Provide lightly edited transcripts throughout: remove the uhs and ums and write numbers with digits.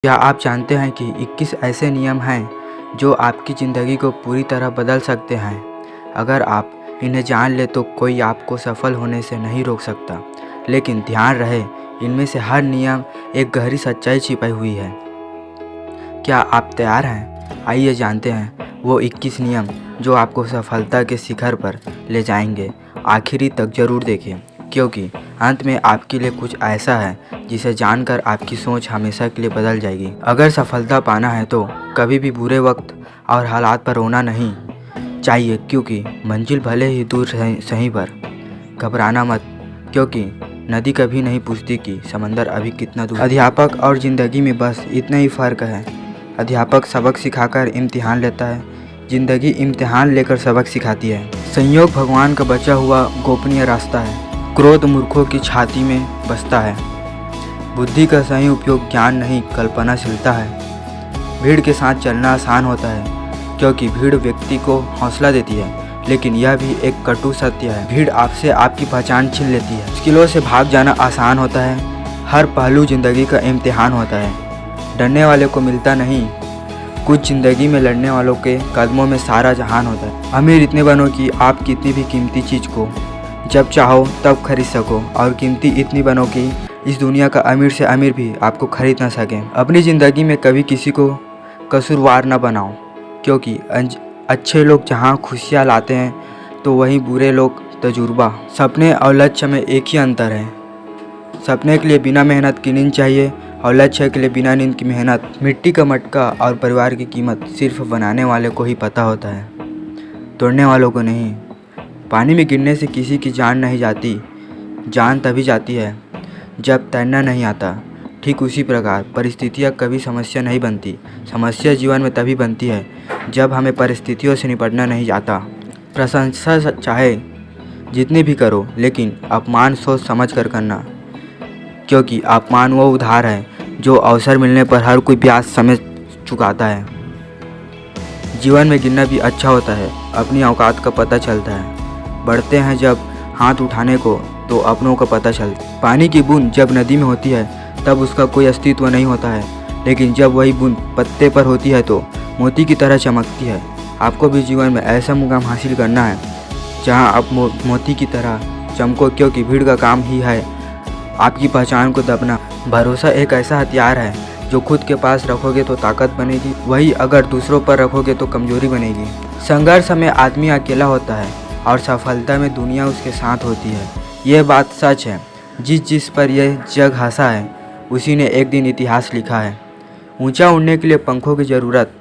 क्या आप जानते हैं कि 21 ऐसे नियम हैं जो आपकी ज़िंदगी को पूरी तरह बदल सकते हैं? अगर आप इन्हें जान लें तो कोई आपको सफल होने से नहीं रोक सकता। लेकिन ध्यान रहे, इनमें से हर नियम एक गहरी सच्चाई छिपाई हुई है। क्या आप तैयार हैं? आइए जानते हैं वो 21 नियम जो आपको सफलता के शिखर पर ले जाएंगे। आखिरी तक ज़रूर देखें, क्योंकि अंत में आपके लिए कुछ ऐसा है जिसे जानकर आपकी सोच हमेशा के लिए बदल जाएगी। अगर सफलता पाना है तो कभी भी बुरे वक्त और हालात पर रोना नहीं चाहिए, क्योंकि मंजिल भले ही दूर सही पर घबराना मत, क्योंकि नदी कभी नहीं पूछती कि समंदर अभी कितना दूर। अध्यापक और ज़िंदगी में बस इतना ही फ़र्क है। अध्यापक सबक सिखाकर इम्तिहान लेता है, ज़िंदगी इम्तिहान लेकर सबक सिखाती है। संयोग भगवान का बचा हुआ गोपनीय रास्ता है। क्रोध मूर्खों की छाती में बसता है। बुद्धि का सही उपयोग ज्ञान नहीं कल्पनाशीलता है। भीड़ के साथ चलना आसान होता है, क्योंकि भीड़ व्यक्ति को हौसला देती है, लेकिन यह भी एक कटु सत्य है। भीड़ आपसे आपकी पहचान छीन लेती है। मुश्किलों से भाग जाना आसान होता है। हर पहलू जिंदगी का इम्तिहान होता है। डरने वाले को मिलता नहीं, कुछ ज़िंदगी में लड़ने वालों के कदमों में सारा जहान होता है। अमीर इतने बनो कि आप कितनी भी कीमती चीज़ को जब चाहो तब खरीद सको, और कीमती इतनी बनो कि इस दुनिया का अमीर से अमीर भी आपको खरीद ना सके। अपनी ज़िंदगी में कभी किसी को कसूरवार न बनाओ, क्योंकि अच्छे लोग जहाँ खुशियाँ लाते हैं तो वहीं बुरे लोग तजुर्बा। सपने और लक्ष्य में एक ही अंतर है। सपने के लिए बिना मेहनत की नींद चाहिए, और लक्ष्य के लिए बिना नींद की मेहनत। मिट्टी का मटका और परिवार की कीमत सिर्फ बनाने वाले को ही पता होता है, तोड़ने वालों को नहीं। पानी में गिरने से किसी की जान नहीं जाती, जान तभी जाती है जब तैरना नहीं आता। ठीक उसी प्रकार परिस्थितियाँ कभी समस्या नहीं बनती। समस्या जीवन में तभी बनती है जब हमें परिस्थितियों से निपटना नहीं आता। प्रशंसा चाहे जितनी भी करो, लेकिन अपमान सोच समझ कर करना, क्योंकि अपमान वो उधार है जो अवसर मिलने पर हर कोई ब्याज समेत चुकाता है। जीवन में गिरना भी अच्छा होता है, अपनी औकात का पता चलता है। बढ़ते हैं जब हाथ उठाने को तो अपनों का पता चलता है। पानी की बूंद जब नदी में होती है तब उसका कोई अस्तित्व नहीं होता है, लेकिन जब वही बूंद पत्ते पर होती है तो मोती की तरह चमकती है। आपको भी जीवन में ऐसा मुकाम हासिल करना है जहां आप मोती की तरह चमको, क्योंकि भीड़ का काम ही है आपकी पहचान को दबना। भरोसा एक ऐसा हथियार है जो खुद के पास रखोगे तो ताकत बनेगी, वही अगर दूसरों पर रखोगे तो कमजोरी बनेगी। संघर्ष में आदमी अकेला होता है और सफलता में दुनिया उसके साथ होती है। यह बात सच है। जिस पर यह जग हंसा है उसी ने एक दिन इतिहास लिखा है। ऊंचा उड़ने के लिए पंखों की ज़रूरत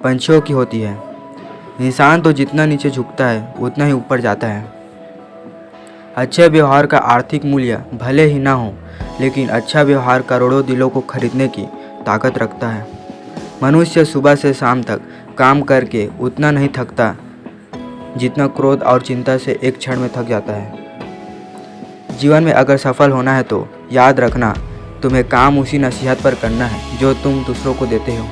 पंछियों की होती है। इंसान तो जितना नीचे झुकता है उतना ही ऊपर जाता है। अच्छे व्यवहार का आर्थिक मूल्य भले ही ना हो, लेकिन अच्छा व्यवहार करोड़ों दिलों को खरीदने की ताकत रखता है। मनुष्य सुबह से शाम तक काम करके उतना नहीं थकता जितना क्रोध और चिंता से एक क्षण में थक जाता है। जीवन में अगर सफल होना है तो याद रखना, तुम्हें काम उसी नसीहत पर करना है जो तुम दूसरों को देते हो।